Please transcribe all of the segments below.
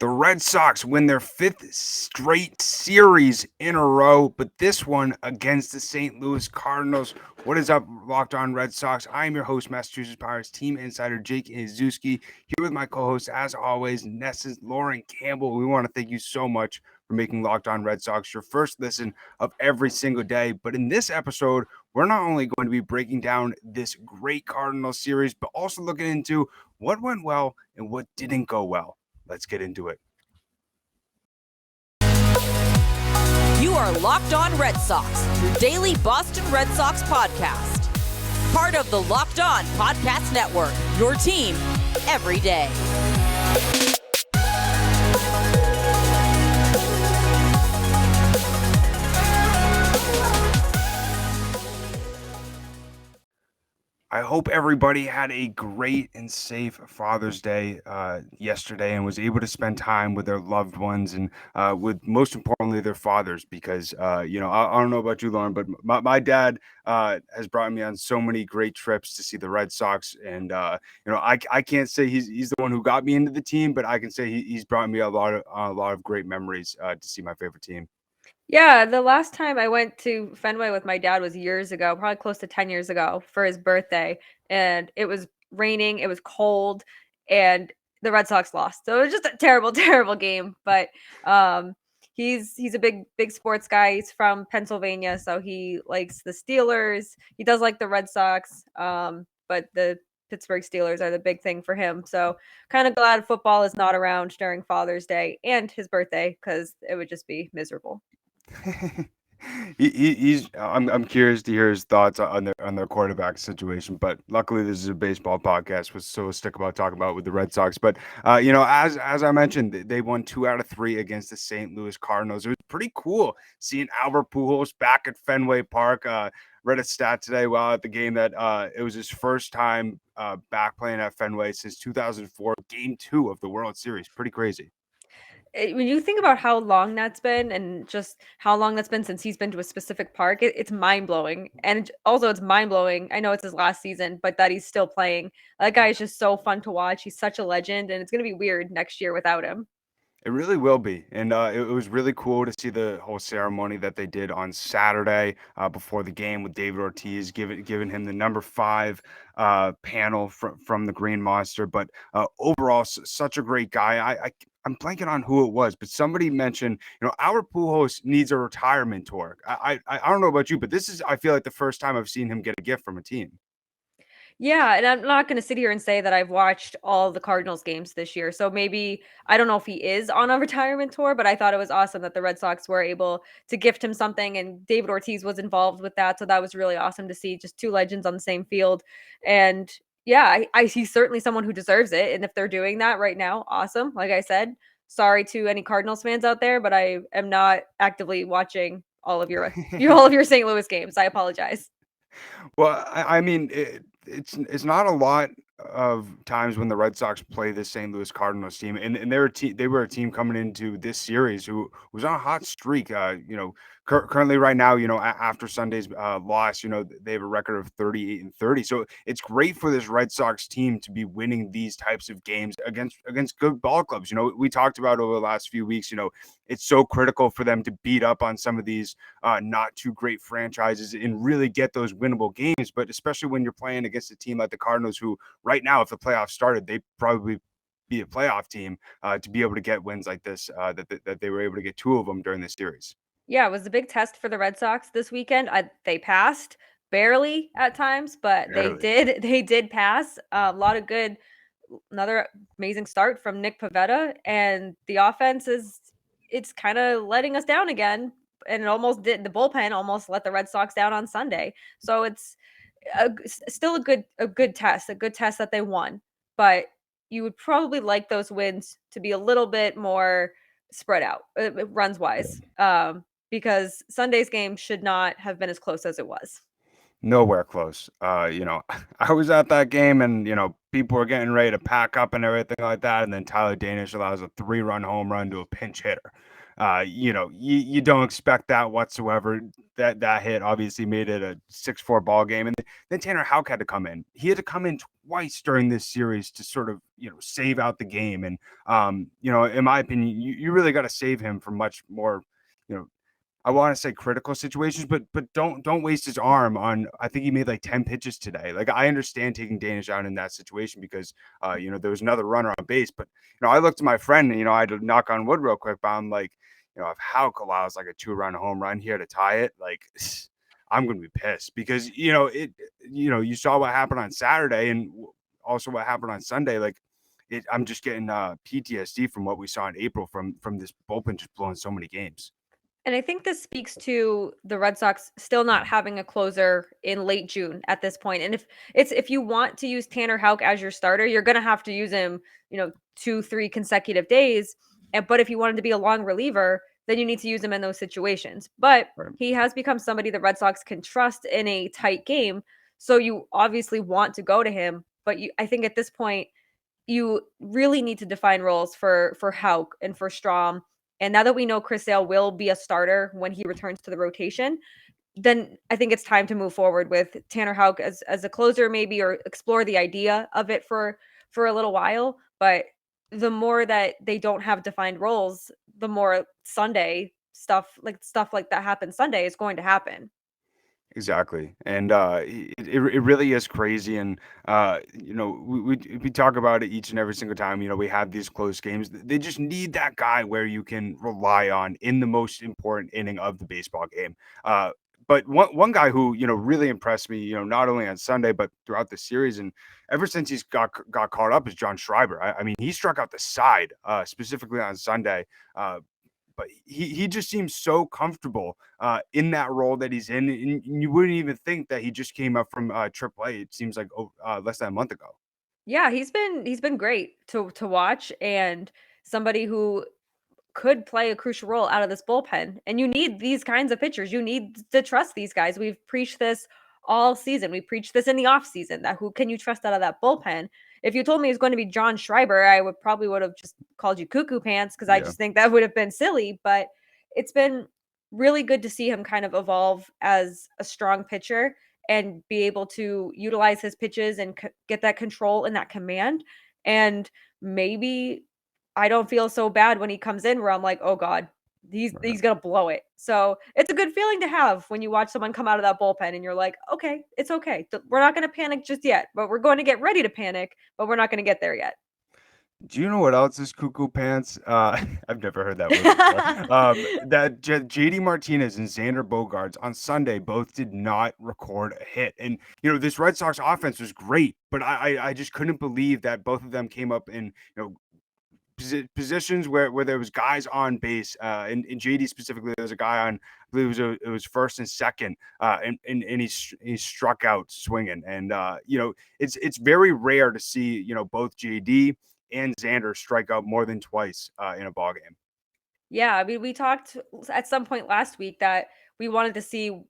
The Red Sox win their fifth straight series in a row, but this one against the St. Louis Cardinals. What is up, Locked On Red Sox? I am your host, Massachusetts Pirates team insider Jake Ignaszewski, here with my co-host, as always, NESN's Lauren Campbell. We want to thank you so much for making Locked On Red Sox your first listen of every single day. But in this episode, we're not only going to be breaking down this great Cardinals series, but also looking into what went well and what didn't go well. Let's get into it. You are Locked On Red Sox, your daily Boston Red Sox podcast. Part of the Locked On Podcast Network, your team every day. I hope everybody had a great and safe Father's Day yesterday and was able to spend time with their loved ones and with, most importantly, their fathers. Because, I don't know about you, Lauren, but my dad has brought me on so many great trips to see the Red Sox. And, I can't say he's the one who got me into the team, but I can say he's brought me a lot of great memories to see my favorite team. Yeah, the last time I went to Fenway with my dad was years ago, probably close to 10 years ago for his birthday. And it was raining, it was cold, and the Red Sox lost. So it was just a terrible, terrible game. But he's a big sports guy. He's from Pennsylvania, so he likes the Steelers. He does like the Red Sox, but the Pittsburgh Steelers are the big thing for him. So kind of glad football is not around during Father's Day and his birthday, because it would just be miserable. I'm curious to hear his thoughts on their quarterback situation, but luckily this is a baseball podcast, so we'll stick about talking about with the Red Sox. But as I mentioned, they won 2 out of 3 against the St. Louis Cardinals. It was pretty cool seeing Albert Pujols back at Fenway Park. Read a stat today while at the game that it was his first time back playing at Fenway since 2004, Game 2 of the World Series. Pretty crazy. When you think about how long that's been and just how long that's been since he's been to a specific park, it's mind-blowing. And also it's mind-blowing, I know it's his last season, but that he's still playing. That guy is just so fun to watch. He's such a legend, and it's going to be weird next year without him. It really will be. And it was really cool to see the whole ceremony that they did on Saturday before the game with David Ortiz, giving him the number 5 panel from the Green Monster. But overall, such a great guy. I'm blanking on who it was, but somebody mentioned, Albert Pujols needs a retirement tour. I don't know about you, but I feel like the first time I've seen him get a gift from a team. Yeah, and I'm not going to sit here and say that I've watched all the Cardinals games this year. So maybe I don't know if he is on a retirement tour, but I thought it was awesome that the Red Sox were able to gift him something, and David Ortiz was involved with that. So that was really awesome to see, just two legends on the same field. And yeah, he's certainly someone who deserves it. And if they're doing that right now, awesome. Like I said, sorry to any Cardinals fans out there, but I am not actively watching all of your St. Louis games. I apologize. Well, I mean, it's not a lot of times when the Red Sox play the St. Louis Cardinals team, and they were a team coming into this series who was on a hot streak. Currently right now, after Sunday's loss, they have a record of 38-30. So it's great for this Red Sox team to be winning these types of games against good ball clubs. We talked about over the last few weeks. It's so critical for them to beat up on some of these not too great franchises and really get those winnable games. But especially when you're playing against a team like the Cardinals, who right now, if the playoffs started, they probably be a playoff team to be able to get wins like this, that they were able to get 2 of them during this series. Yeah, it was a big test for the Red Sox this weekend. They passed barely at times, but Barely. they did pass. A lot of good, another amazing start from Nick Pivetta, and the offense it's kind of letting us down again, and it almost did. The bullpen almost let the Red Sox down on Sunday. So it's still a good test that they won, but you would probably like those wins to be a little bit more spread out runs wise. Because Sunday's game should not have been as close as it was. Nowhere close. I was at that game, and people were getting ready to pack up and everything like that, and then Tyler Danish allows a 3-run home run to a pinch hitter. You don't expect that whatsoever. That hit obviously made it a 6-4 ball game, and then Tanner Houck had to come in. He had to come in twice during this series to sort of save out the game. And in my opinion, you really got to save him from much more, I want to say critical situations, but don't waste his arm on. I think he made like 10 pitches today. Like, I understand taking Danish out in that situation because there was another runner on base. But I looked at my friend and I had to knock on wood real quick, but I'm like, if Houck allows like a 2-run home run here to tie it, like I'm gonna be pissed because you saw what happened on Saturday and also what happened on Sunday. Like I'm just getting PTSD from what we saw in April from this bullpen just blowing so many games. And I think this speaks to the Red Sox still not having a closer in late June at this point. And if you want to use Tanner Houck as your starter, you're going to have to use him, 2-3 consecutive days. But if you want him to be a long reliever, then you need to use him in those situations. But he has become somebody the Red Sox can trust in a tight game. So you obviously want to go to him. But I think at this point, you really need to define roles for Houck and for Strom. And now that we know Chris Sale will be a starter when he returns to the rotation, then I think it's time to move forward with Tanner Houck as a closer, maybe, or explore the idea of it for a little while. But the more that they don't have defined roles, the more Sunday stuff like that happens Sunday is going to happen. Exactly. And it really is crazy. And we talk about it each and every single time, we have these close games. They just need that guy where you can rely on in the most important inning of the baseball game. But one guy who, really impressed me, not only on Sunday, but throughout the series and ever since he's got caught up is John Schreiber. I mean, he struck out the side, specifically on Sunday. But he just seems so comfortable in that role that he's in. And you wouldn't even think that he just came up from AAA. It seems like less than a month ago. Yeah, he's been great to watch, and somebody who could play a crucial role out of this bullpen. And you need these kinds of pitchers. You need to trust these guys. We've preached this all season. We preached this in the offseason, that who can you trust out of that bullpen? If you told me it was going to be John Schreiber, I would have just called you cuckoo pants because I just think that would have been silly. But it's been really good to see him kind of evolve as a strong pitcher and be able to utilize his pitches and get that control and that command. And maybe I don't feel so bad when he comes in where I'm like, oh God, he's gonna blow it. So it's a good feeling to have when you watch someone come out of that bullpen and you're like, okay, it's okay. We're not gonna panic just yet, but we're going to get ready to panic, but we're not gonna get there yet. Do you know what else is cuckoo pants? I've never heard that word before. That JD Martinez and Xander Bogaerts on Sunday both did not record a hit. And, this Red Sox offense was great, but I just couldn't believe that both of them came up in, positions where there was guys on base. In JD specifically, there was a guy on, I believe it was first and second, and he struck out swinging. And, it's very rare to see, both JD and Xander strike out more than twice in a ball game. Yeah, I mean, we talked at some point last week that we wanted to see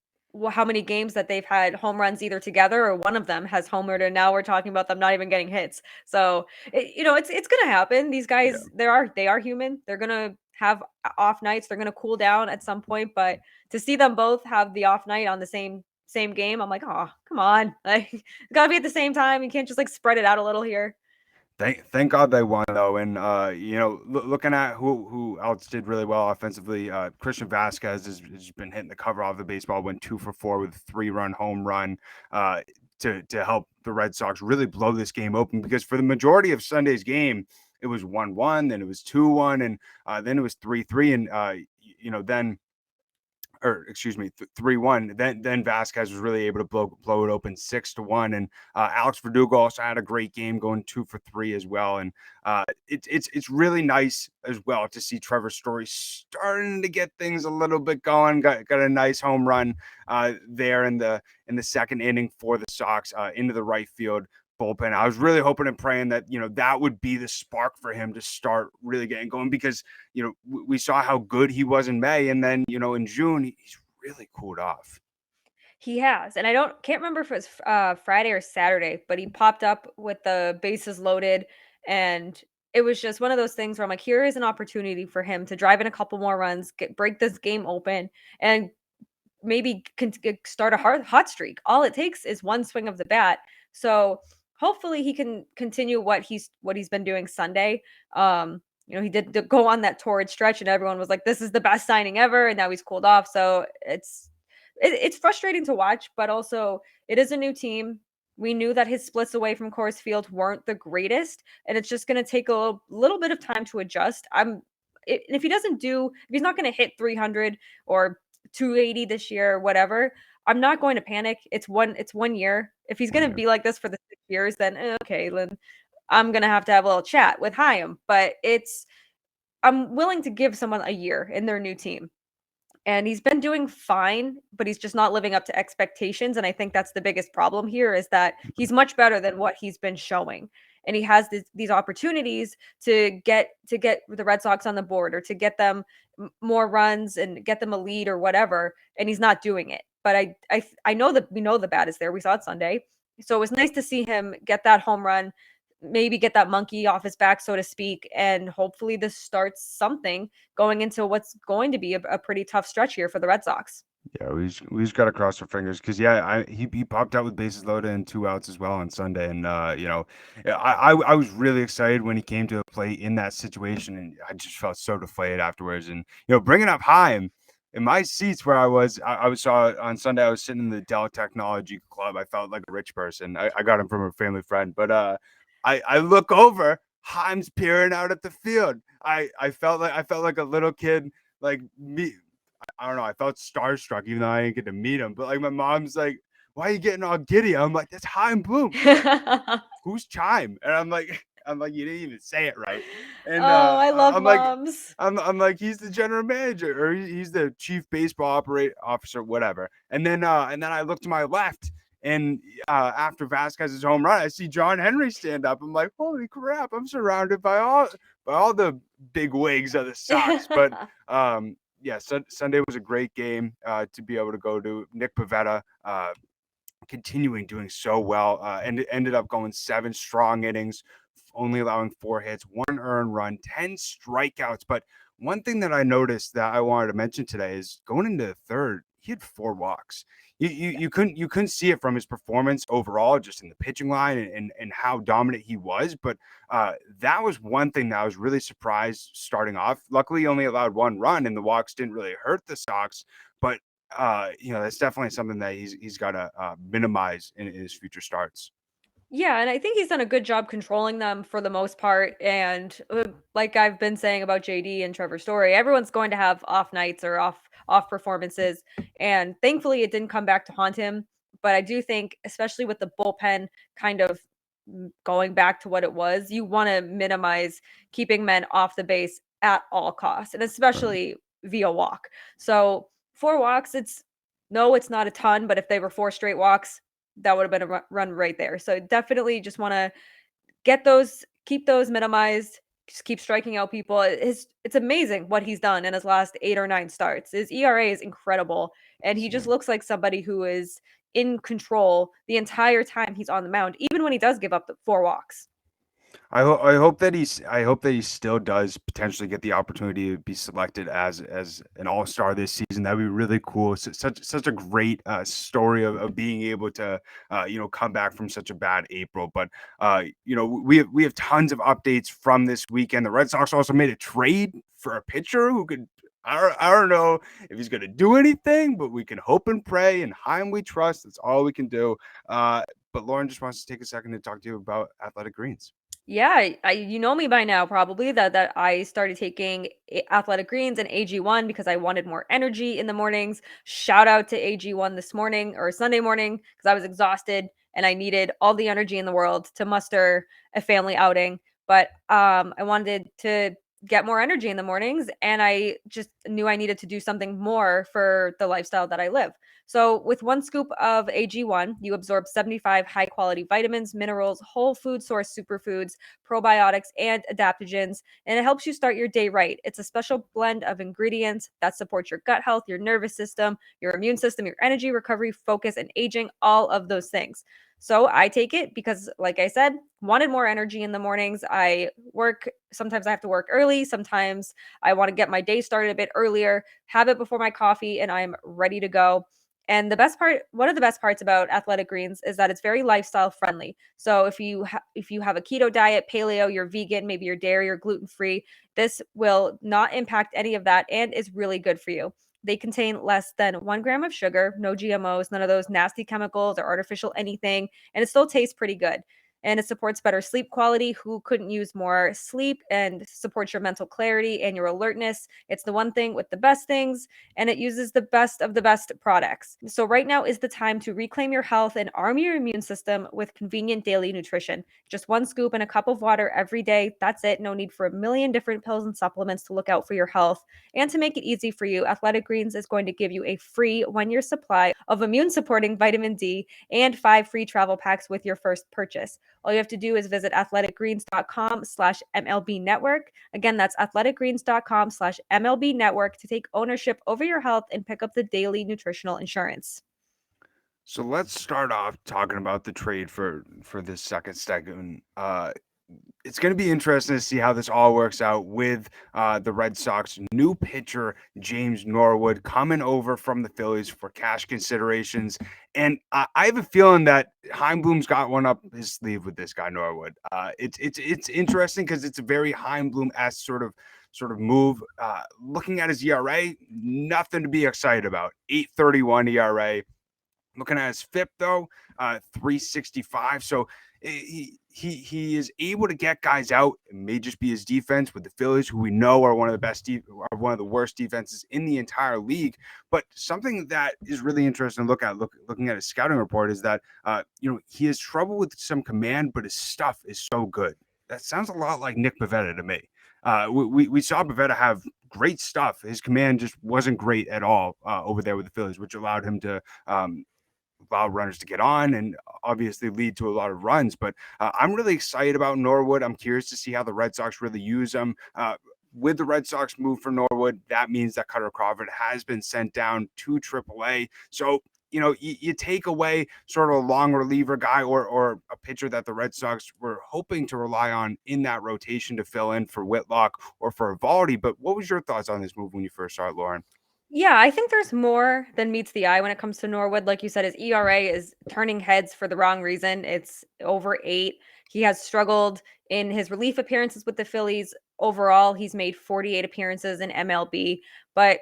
how many games that they've had home runs either together or one of them has homered, and now we're talking about them not even getting hits. So, it's gonna happen. These guys, they are human. They're gonna have off nights. They're gonna cool down at some point. But to see them both have the off night on the same game, I'm like, oh, come on, like it's gotta be at the same time. You can't just like spread it out a little here. Thank God they won though, and looking at who else did really well offensively, Christian Vasquez has been hitting the cover off the baseball, went 2 for 4 with a 3-run home run to help the Red Sox really blow this game open, because for the majority of Sunday's game it was 1-1, then it was 2-1, and then it was 3-3, and then. Or excuse me, 3-1. Then Vasquez was really able to blow it open 6-1. And Alex Verdugo also had a great game, going 2 for 3 as well. And it's really nice as well to see Trevor Story starting to get things a little bit going. Got a nice home run there in the second inning for the Sox into the right field bullpen. I was really hoping and praying that, that would be the spark for him to start really getting going, because, we saw how good he was in May. And then, in June, he's really cooled off. He has, and can't remember if it was Friday or Saturday, but he popped up with the bases loaded, and it was just one of those things where I'm like, here is an opportunity for him to drive in a couple more runs, break this game open, and maybe start a hot streak. All it takes is one swing of the bat. So hopefully he can continue what he's been doing Sunday. He did go on that torrid stretch, and everyone was like, "This is the best signing ever," and now he's cooled off. So it's frustrating to watch, but also it is a new team. We knew that his splits away from Coors Field weren't the greatest, and it's just going to take a little bit of time to adjust. If he's not going to hit 300 or 280 this year or whatever, I'm not going to panic. It's 1 year. If he's going to be like this for the 6 years, then okay, then I'm going to have a little chat with Chaim. But I'm willing to give someone a year in their new team. And he's been doing fine, but he's just not living up to expectations. And I think that's the biggest problem here, is that he's much better than what he's been showing. And he has these opportunities to get the Red Sox on the board, or to get them more runs and get them a lead or whatever. And he's not doing it. But I know that we know the bat is there. We saw it Sunday. So it was nice to see him get that home run, maybe get that monkey off his back, so to speak, and hopefully this starts something going into what's going to be a pretty tough stretch here for the Red Sox. Yeah, we just got to cross our fingers, because he popped out with bases loaded and 2 outs as well on Sunday, and I was really excited when he came to the plate in that situation, and I just felt so deflated afterwards. And bringing up Chaim, in my seats where I saw on Sunday, I was sitting in the Dell Technology Club. I felt like a rich person. I got him from a family friend, but I look over, Chaim's peering out at the field. I felt like a little kid, like me. I don't know. I felt starstruck, even though I didn't get to meet him. But like, my mom's like, "Why are you getting all giddy?" I'm like, "That's Chaim Bloom." Who's Chaim? And I'm like, you didn't even say it right. And I love I'm moms. like, I'm like, he's the general manager, or he's the chief baseball officer, whatever. And then I look to my left, and after Vasquez's home run, I see John Henry stand up. I'm like, holy crap! I'm surrounded by all the big wigs of the Sox. But yeah, Sunday was a great game to be able to go to. Nick Pivetta continuing doing so well, and it ended up going 7 strong innings, only allowing 4 hits, 1 earned run, 10 strikeouts. But one thing that I noticed that I wanted to mention today is, going into the third, he had 4 walks. You couldn't see it from his performance overall, just in the pitching line, and how dominant he was. But that was one thing that I was really surprised starting off. Luckily, he only allowed 1 run, and the walks didn't really hurt the Sox. But that's definitely something that he's got to minimize in his future starts. Yeah, and I think he's done a good job controlling them for the most part. And like I've been saying about JD and Trevor Story, everyone's going to have off nights or off performances, and thankfully it didn't come back to haunt him. But I do think, especially with the bullpen kind of going back to what it was, you want to minimize keeping men off the base at all costs, and especially via walk. So 4 walks, it's not a ton, but if they were 4 straight walks, that would have been a run right there. So definitely just want to keep those minimized, just keep striking out people. It's amazing what he's done in his last 8 or 9 starts. His ERA is incredible, and he just looks like somebody who is in control the entire time he's on the mound, even when he does give up the 4 walks. I hope that he still does potentially get the opportunity to be selected as an all-star this season. That'd be really cool. Such a great story of being able to come back from such a bad April. But we have tons of updates from this weekend. The Red Sox also made a trade for a pitcher who could. I don't know if he's going to do anything, but we can hope and pray, and Chaim we trust. That's all we can do. But Lauren just wants to take a second to talk to you about Athletic Greens. Yeah, you know me by now probably that I started taking Athletic Greens and AG1 because I wanted more energy in the mornings. Shout out to AG1 this morning, or Sunday morning, because I was exhausted and I needed all the energy in the world to muster a family outing. But I wanted to get more energy in the mornings, and I just knew I needed to do something more for the lifestyle that I live. So with 1 scoop of AG1, you absorb 75 high-quality vitamins, minerals, whole food source superfoods, probiotics, and adaptogens, and it helps you start your day right. It's a special blend of ingredients that support your gut health, your nervous system, your immune system, your energy, recovery, focus, and aging, all of those things. So I take it because, like I said, wanted more energy in the mornings. Sometimes I have to work early. Sometimes I want to get my day started a bit earlier, have it before my coffee, and I'm ready to go. And one of the best parts about Athletic Greens is that it's very lifestyle friendly. So if you have a keto diet, paleo, you're vegan, maybe you're dairy or gluten free, this will not impact any of that and is really good for you. They contain less than 1 gram of sugar, no GMOs, none of those nasty chemicals or artificial anything, and it still tastes pretty good. And it supports better sleep quality. Who couldn't use more sleep, and supports your mental clarity and your alertness? It's the one thing with the best things, and it uses the best of the best products. So right now is the time to reclaim your health and arm your immune system with convenient daily nutrition. Just 1 scoop in a cup of water every day. That's it. No need for a million different pills and supplements to look out for your health. And to make it easy for you, Athletic Greens is going to give you a free 1 year supply of immune supporting vitamin D and 5 free travel packs with your first purchase. All you have to do is visit athleticgreens.com/MLB network. Again, that's athleticgreens.com/MLB network to take ownership over your health and pick up the daily nutritional insurance. So let's start off talking about the trade for this second segment. It's going to be interesting to see how this all works out with the Red Sox new pitcher James Norwood coming over from the Phillies for cash considerations, and I have a feeling that Heimblum's got one up his sleeve with this guy Norwood. It's interesting because it's a very Heimblum-esque sort of move. Looking at his ERA, nothing to be excited about. 8.31 ERA. Looking at his FIP though, 365. So he is able to get guys out. It may just be his defense with the Phillies, who we know are one of the worst defenses in the entire league. But something that is really interesting to looking at his scouting report is that he has trouble with some command, but his stuff is so good. That sounds a lot like Nick Pivetta to me. We saw Pivetta have great stuff. His command just wasn't great at all over there with the Phillies, which allowed him to allow runners to get on and obviously lead to a lot of runs. But I'm really excited about Norwood. I'm curious to see how the Red Sox really use him. With the Red Sox move for Norwood, that means that Cutter Crawford has been sent down to AAA. So, you take away sort of a long reliever guy or a pitcher that the Red Sox were hoping to rely on in that rotation to fill in for Whitlock or for Evaldi. But what was your thoughts on this move when you first saw it, Lauren? Yeah, I think there's more than meets the eye when it comes to Norwood. Like you said, his ERA is turning heads for the wrong reason. It's over 8. He has struggled in his relief appearances with the Phillies. Overall, he's made 48 appearances in MLB. But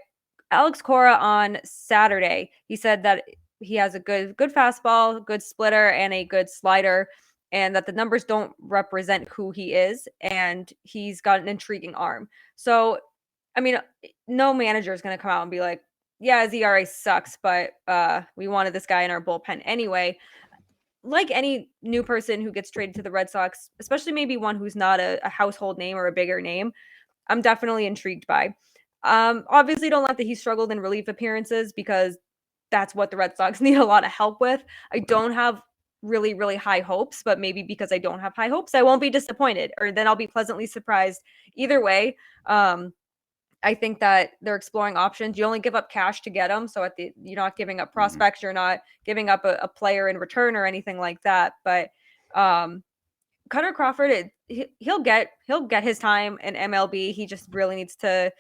Alex Cora on Saturday, he said that he has a good fastball, good splitter, and a good slider, and that the numbers don't represent who he is, and he's got an intriguing arm. So I mean, no manager is going to come out and be like, yeah, his ERA sucks, but we wanted this guy in our bullpen anyway. Like any new person who gets traded to the Red Sox, especially maybe one who's not a household name or a bigger name, I'm definitely intrigued by. Obviously, don't let that he struggled in relief appearances because that's what the Red Sox need a lot of help with. I don't have really, really high hopes, but maybe because I don't have high hopes, I won't be disappointed, or then I'll be pleasantly surprised. Either way, I think that they're exploring options. You only give up cash to get them. So you're not giving up prospects. You're not giving up a player in return or anything like that. But Cutter Crawford, he'll get his time in MLB. He just really needs to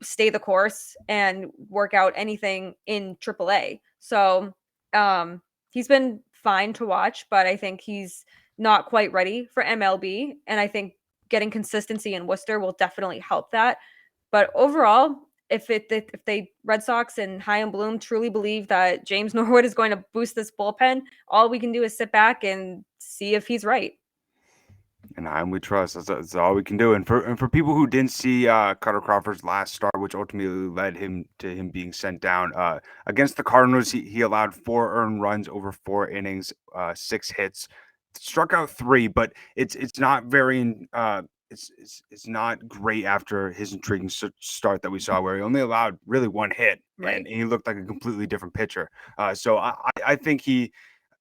stay the course and work out anything in AAA. So he's been fine to watch, but I think he's not quite ready for MLB. And I think getting consistency in Worcester will definitely help that. But overall, if they Red Sox and Heimblum truly believe that James Norwood is going to boost this bullpen, all we can do is sit back and see if he's right. And we trust. That's all we can do. And for people who didn't see Cutter Crawford's last start, which ultimately led him to him being sent down against the Cardinals, he allowed 4 earned runs over 4 innings, 6 hits, struck out 3, but it's not very. It's not great after his intriguing start that we saw, where he only allowed really 1 hit, Right. and he looked like a completely different pitcher. So I think he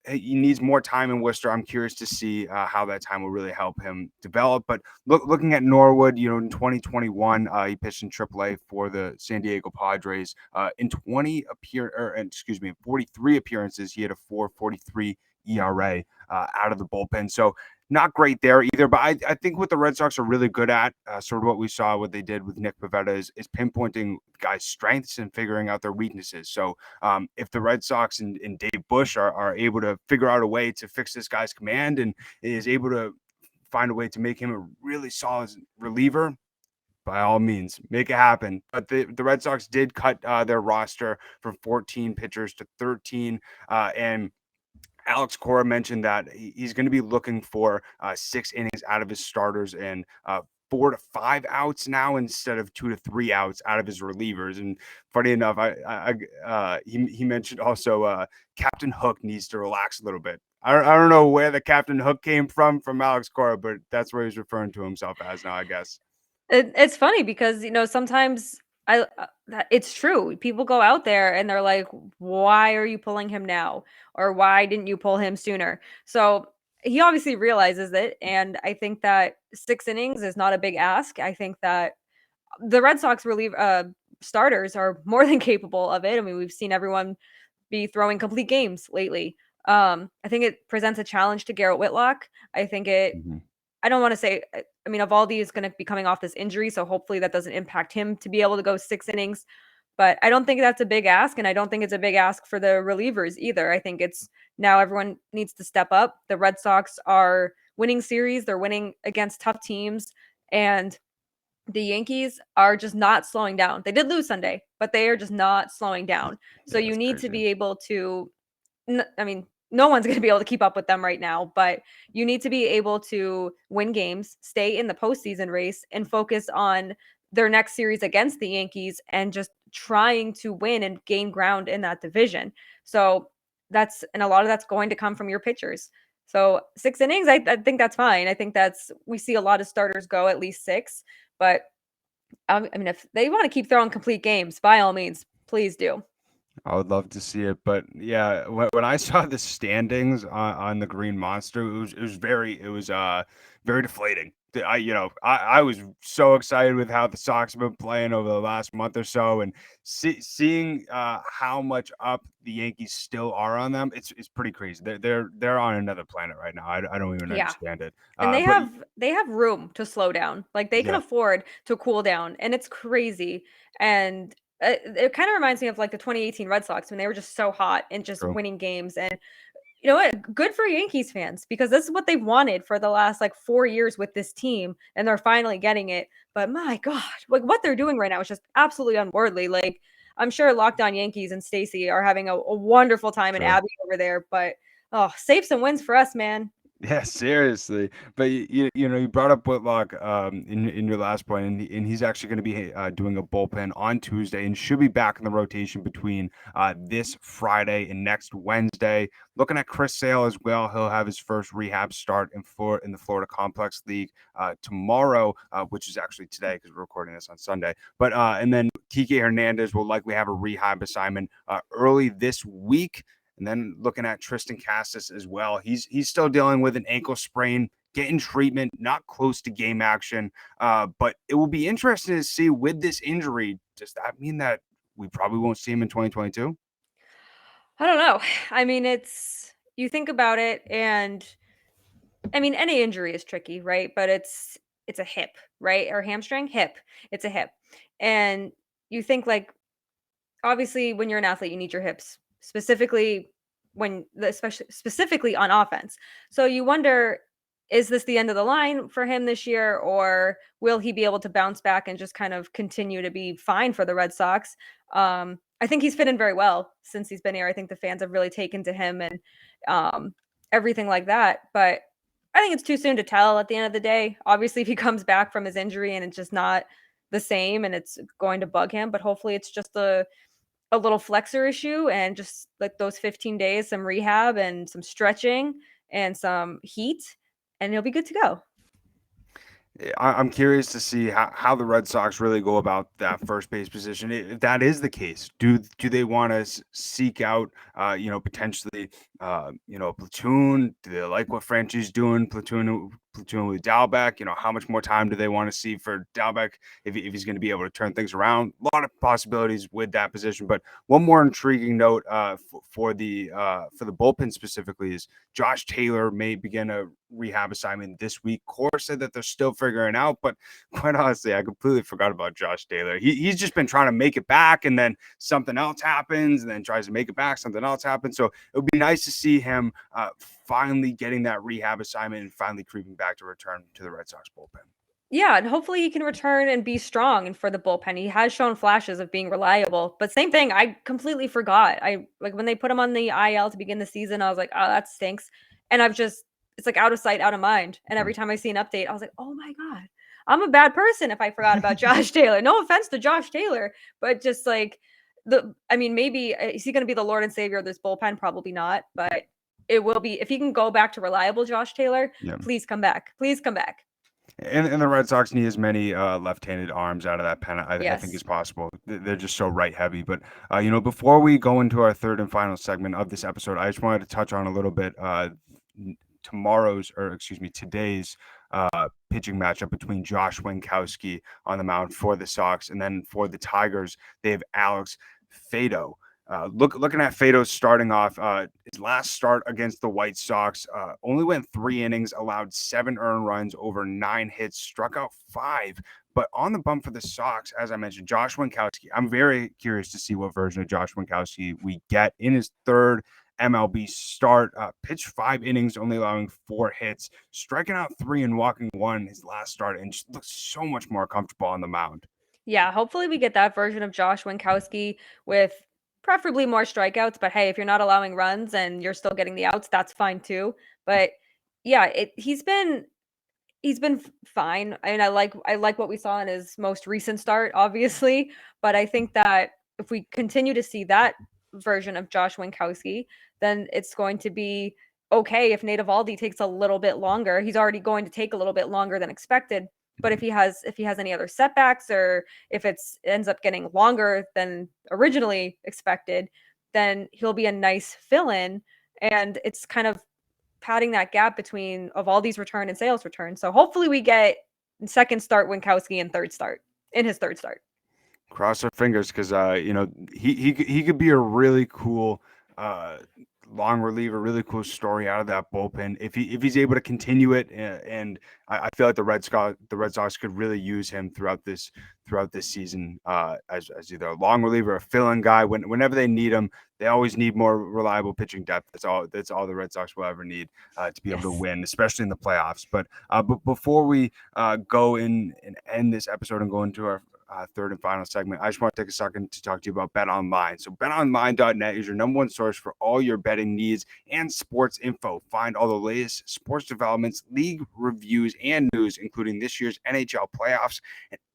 needs more time in Worcester. I'm curious to see how that time will really help him develop. But looking at Norwood, in 2021, he pitched in AAA for the San Diego Padres. In 43 appearances, he had a 4.43 ERA out of the bullpen. So not great there either. But I think what the Red Sox are really good at, sort of what we saw, what they did with Nick Pivetta, is pinpointing guys' strengths and figuring out their weaknesses. So if the Red Sox and Dave Bush are able to figure out a way to fix this guy's command and is able to find a way to make him a really solid reliever, by all means, make it happen. But the Red Sox did cut their roster from 14 pitchers to 13. And Alex Cora mentioned that he's going to be looking for 6 innings out of his starters and 4 to 5 outs now instead of 2 to 3 outs out of his relievers. And funny enough, he mentioned also Captain Houck needs to relax a little bit. I don't know where the Captain Houck came from Alex Cora, but that's what he's referring to himself as now, I guess. It's funny because sometimes it's true. People go out there and they're like, "Why are you pulling him now?" Or "Why didn't you pull him sooner?" So he obviously realizes it, and I think that 6 innings is not a big ask. I think that the Red Sox starters are more than capable of it. I mean, we've seen everyone be throwing complete games lately. I think it presents a challenge to Garrett Whitlock. I think it. Mm-hmm. I don't want to say. I mean, Evaldi is going to be coming off this injury, so hopefully that doesn't impact him to be able to go 6 innings. But I don't think that's a big ask, and I don't think it's a big ask for the relievers either. I think it's now everyone needs to step up. The Red Sox are winning series; they're winning against tough teams, and the Yankees are just not slowing down. They did lose Sunday, but they are just not slowing down. So Yeah, you that's need to crazy. be able to. I mean, no one's going to be able to keep up with them right now, but you need to be able to win games, stay in the postseason race, and focus on their next series against the Yankees and just trying to win and gain ground in that division. So and a lot of that's going to come from your pitchers. So 6 innings, I think that's fine. I think we see a lot of starters go at least 6, but I mean, if they want to keep throwing complete games, by all means, please do. I would love to see it, but yeah, when I saw the standings on the Green Monster, it was very deflating. I was so excited with how the Sox have been playing over the last month or so, and seeing how much up the Yankees still are on them, it's pretty crazy. They're on another planet right now. I don't even Yeah. understand it. And But they have room to slow down. Like they can yeah, afford to cool down, and it's crazy. And it kind of reminds me of like the 2018 Red Sox when they were just so hot and just true. winning games. And you know what? Good for Yankees fans because this is what they've wanted for the last like 4 years with this team, and they're finally getting it. But my God, like what they're doing right now is just absolutely unworldly. Like I'm sure Locked On Yankees and Stacy are having a wonderful time and True. Abby over there, but oh, save some wins for us, man. Yeah, seriously. But you brought up Whitlock in your last point, and he's actually going to be doing a bullpen on Tuesday and should be back in the rotation between this Friday and next Wednesday. Looking at Chris Sale as well, he'll have his first rehab start in the Florida Complex League tomorrow, which is actually today because we're recording this on Sunday. But and then TK Hernandez will likely have a rehab assignment early this week. And then looking at Tristan Cassis as well, he's still dealing with an ankle sprain, getting treatment, not close to game action. But it will be interesting to see with this injury, does that mean that we probably won't see him in 2022? I don't know. I mean, you think about it, and I mean, any injury is tricky, right? But it's a hip, right? Or hamstring, hip. It's a hip. And you think like obviously when you're an athlete, you need your hips, specifically especially specifically on offense. So you wonder, is this the end of the line for him this year, or will he be able to bounce back and just kind of continue to be fine for the Red Sox? I think he's fit in very well since he's been here. I think the fans have really taken to him and everything like that. But I think it's too soon to tell at the end of the day. Obviously, if he comes back from his injury and it's just not the same and it's going to bug him, but hopefully it's just a little flexor issue and just like those 15 days, some rehab and some stretching and some heat, and he'll be good to go. I'm curious to see how the Red Sox really go about that first base position. If that is the case, do they want to seek out, potentially, a platoon? Do they like what Frenchie's doing, platoon with Dalbec? How much more time do they want to see for Dalbec if he's going to be able to turn things around? A lot of possibilities with that position. But one more intriguing note for the bullpen specifically is Josh Taylor may begin a rehab assignment this week. Core said that they're still figuring out, but quite honestly, I completely forgot about Josh Taylor. He's just been trying to make it back, and then something else happens, and then tries to make it back, something else happens. So it would be nice to see him finally getting that rehab assignment and finally creeping back to return to the Red Sox bullpen. Yeah, and hopefully he can return and be strong and for the bullpen. He has shown flashes of being reliable, but same thing, I completely forgot. I like when they put him on the IL to begin the season, I was like, "Oh, that stinks." And it's like out of sight, out of mind. And every time I see an update, I was like, "Oh my god. I'm a bad person if I forgot about Josh Taylor." No offense to Josh Taylor, but just like maybe is he going to be the Lord and Savior of this bullpen? Probably not, but it will be if he can go back to reliable Josh Taylor. Yeah. Please come back. Please come back. And the Red Sox need as many left-handed arms out of that pen, I think, as possible. They're just so right-heavy. But, before we go into our third and final segment of this episode, I just wanted to touch on a little bit today's pitching matchup between Josh Winkowski on the mound for the Sox, and then for the Tigers, they have Alex Faedo. Looking at Faedo starting off, his last start against the White Sox, only went 3 innings, allowed 7 earned runs, over 9 hits, struck out 5. But on the bump for the Sox, as I mentioned, Josh Winkowski. I'm very curious to see what version of Josh Winkowski we get in his third MLB start. Pitched 5 innings, only allowing 4 hits, striking out 3 and walking 1 his last start, and just looks so much more comfortable on the mound. Yeah, hopefully we get that version of Josh Winkowski with preferably more strikeouts, but hey, if you're not allowing runs and you're still getting the outs, that's fine too. But yeah, he's been fine. I mean, I like what we saw in his most recent start, obviously, but I think that if we continue to see that version of Josh Winkowski, then it's going to be okay if Nate Eovaldi takes a little bit longer. He's already going to take a little bit longer than expected. But if he has any other setbacks, or if ends up getting longer than originally expected, then he'll be a nice fill-in, and it's kind of padding that gap between Eovaldi's return and Sale's return. So hopefully we get second start Winkowski and in his third start. Cross our fingers, because he could be a really cool long reliever, really cool story out of that bullpen if he's able to continue it, and I feel like the Red Sox could really use him throughout this season as either a long reliever, a fill-in guy. Whenever they need him, they always need more reliable pitching depth. That's all the Red Sox will ever need to be able to win, especially in the playoffs. But before we go in and end this episode and go into our third and final segment, I just want to take a second to talk to you about BetOnline. So betonline.net is your number one source for all your betting needs and sports info. Find all the latest sports developments, league reviews, and news, including this year's NHL playoffs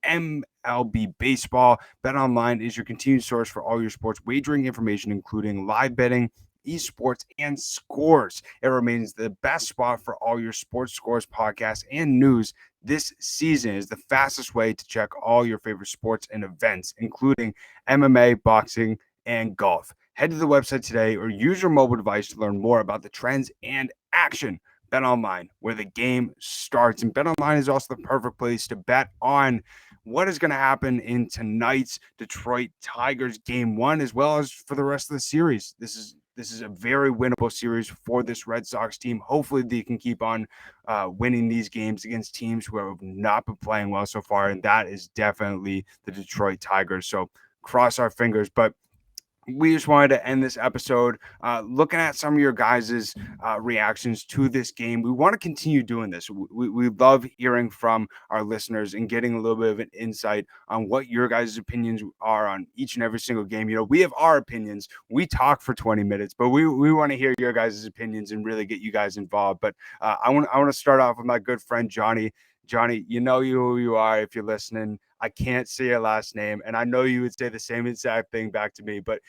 and MLB baseball. BetOnline is your continued source for all your sports wagering information, including live betting, esports, and scores. It remains the best spot for all your sports scores, podcasts, and news. This season is the fastest way to check all your favorite sports and events, including MMA, boxing, and golf. Head to the website today or use your mobile device to learn more about the trends and action. BetOnline, where the game starts. And BetOnline is also the perfect place to bet on what is going to happen in tonight's Detroit Tigers game 1, as well as for the rest of the series. This is a very winnable series for this Red Sox team. Hopefully they can keep on winning these games against teams who have not been playing well so far, and that is definitely the Detroit Tigers. So cross our fingers. But we just wanted to end this episode looking at some of your guys' reactions to this game. We want to continue doing this. We love hearing from our listeners and getting a little bit of an insight on what your guys' opinions are on each and every single game. We have our opinions. We talk for 20 minutes, but we want to hear your guys' opinions and really get you guys involved. But I want to start off with my good friend, Johnny. Johnny, you know who you are if you're listening. I can't say your last name, and I know you would say the same exact thing back to me, but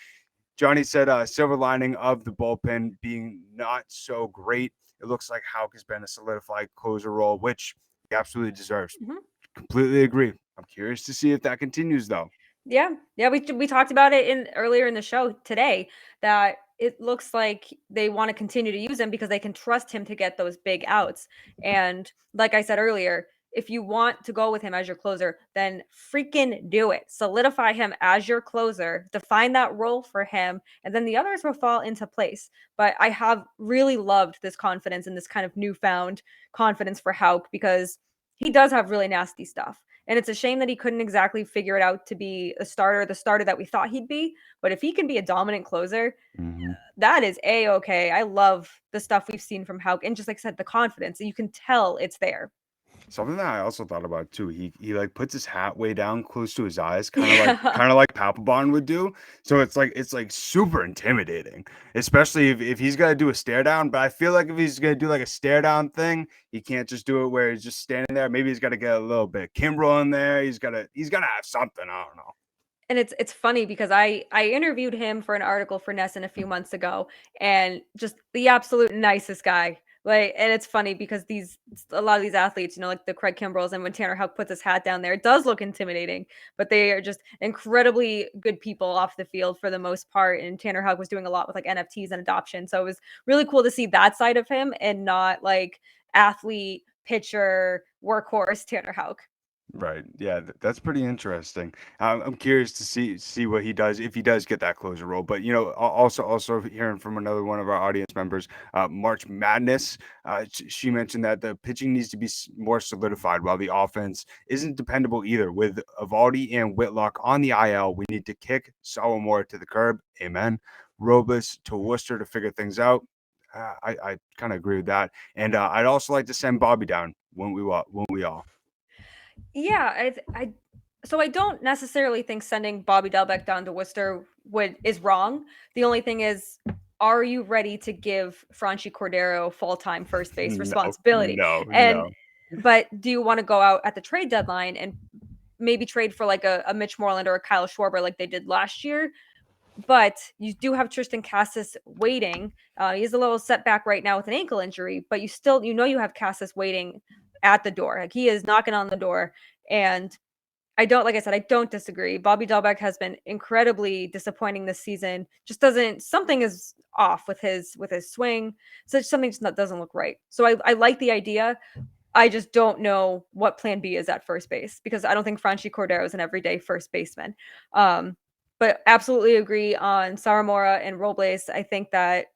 Johnny said silver lining of the bullpen being not so great. It looks like Houck has been a solidified closer role, which he absolutely deserves. Mm-hmm. Completely agree. I'm curious to see if that continues, though. Yeah. We talked about it earlier in the show today that it looks like they want to continue to use him because they can trust him to get those big outs. And like I said earlier, if you want to go with him as your closer, then freaking do it. Solidify him as your closer, define that role for him, and then the others will fall into place. But I have really loved this confidence and this kind of newfound confidence for Houck because he does have really nasty stuff. And it's a shame that he couldn't exactly figure it out to be the starter that we thought he'd be. But if he can be a dominant closer, that is A-okay. I love the stuff we've seen from Houck. And just like I said, the confidence, you can tell it's there. Something that I also thought about too, he like puts his hat way down close to his eyes, Yeah. kind of like Papelbon would do. So it's like super intimidating, especially if he's got to do a stare down. But I feel like if he's gonna do like a stare down thing, he can't just do it where he's just standing there. Maybe he's got to get a little bit of Kimbrel in there. He's gotta have something. I don't know. And it's funny because I interviewed him for an article for NESN a few months ago, and just the absolute nicest guy. Like, and it's funny because a lot of these athletes, like the Craig Kimbrels, and when Tanner Houck puts his hat down there, it does look intimidating, but they are just incredibly good people off the field for the most part. And Tanner Houck was doing a lot with like NFTs and adoption. So it was really cool to see that side of him and not like athlete, pitcher, workhorse Tanner Houck. Right. Yeah, that's pretty interesting. I'm curious to see what he does if he does get that closer role. But also hearing from another one of our audience members, March Madness. She mentioned that the pitching needs to be more solidified, while the offense isn't dependable either. With Evaldi and Whitlock on the IL, we need to kick Sawamura to the curb. Amen. Robles to Worcester to figure things out. I kind of agree with that. And I'd also like to send Bobby down when we all. Yeah, so I don't necessarily think sending Bobby Delbeck down to Worcester is wrong. The only thing is, are you ready to give Franchi Cordero full-time first base responsibility? No. But do you want to go out at the trade deadline and maybe trade for like a Mitch Moreland or a Kyle Schwarber like they did last year? But you do have Tristan Casas waiting. He's a little setback right now with an ankle injury, but you have Casas waiting at the door. Like, he is knocking on the door. And like I said, I don't disagree. Bobby Delbeck has been incredibly disappointing this season. Something is off with his swing. So something just doesn't look right. So I like the idea. I just don't know what plan B is at first base, because I don't think Franchi Cordero is an everyday first baseman. But absolutely agree on Sawamura and Robles. I think that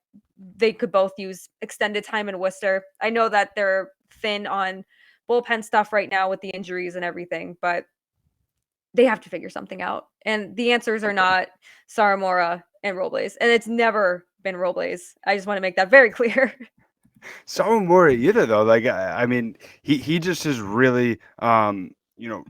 they could both use extended time in Worcester. I know that they're thin on bullpen stuff right now with the injuries and everything, but they have to figure something out. And the answers are not Sawamura and Robles. And it's never been Robles. I just want to make that very clear. Sawamura either though. Like I mean, he just has really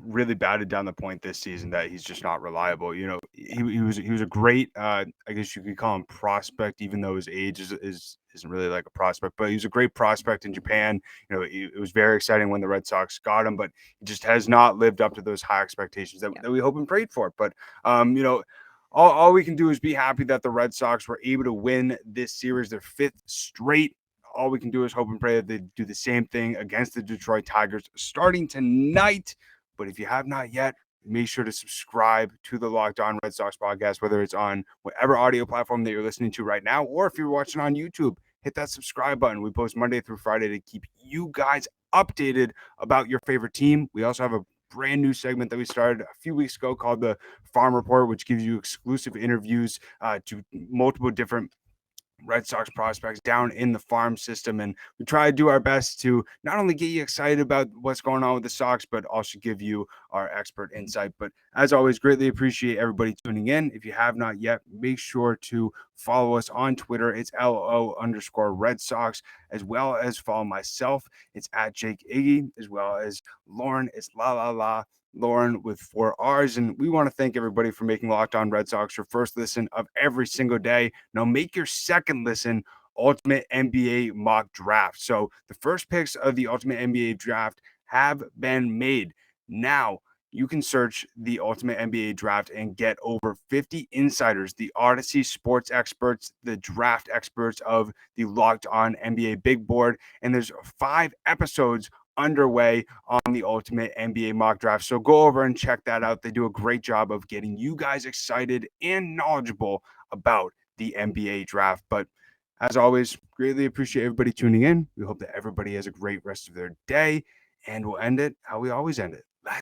really batted down the point this season that he's just not reliable. He was a great I guess you could call him prospect, even though his age isn't really like a prospect, but he was a great prospect in Japan. It was very exciting when the Red Sox got him, but he just has not lived up to those high expectations that we hope and prayed for. But all we can do is be happy that the Red Sox were able to win this series, their 5th straight. All we can do is hope and pray that they do the same thing against the Detroit Tigers starting tonight. But if you have not yet, make sure to subscribe to the Locked On Red Sox podcast, whether it's on whatever audio platform that you're listening to right now, or if you're watching on YouTube, hit that subscribe button. We post Monday through Friday to keep you guys updated about your favorite team. We also have a brand new segment that we started a few weeks ago called the Farm Report, which gives you exclusive interviews to multiple different Red Sox prospects down in the farm system. And we try to do our best to not only get you excited about what's going on with the Sox, but also give you our expert insight. But as always, greatly appreciate everybody tuning in. If you have not yet, make sure to follow us on Twitter. It's LO_Red Sox, as well as follow myself. It's at Jake Iggy, as well as Lauren. It's Lauren with 4 R's. And we want to thank everybody for making Locked On Red Sox your first listen of every single day. Now make your second listen Ultimate NBA Mock Draft. So the first picks of the Ultimate NBA Draft have been made. Now you can search the Ultimate NBA Draft and get over 50 insiders, the Odyssey sports experts, the draft experts of the Locked On NBA Big Board. And there's 5 episodes underway on the Ultimate NBA Mock Draft. So go over and check that out. They do a great job of getting you guys excited and knowledgeable about the NBA draft. But as always, greatly appreciate everybody tuning in. We hope that everybody has a great rest of their day, and we'll end it how we always end it.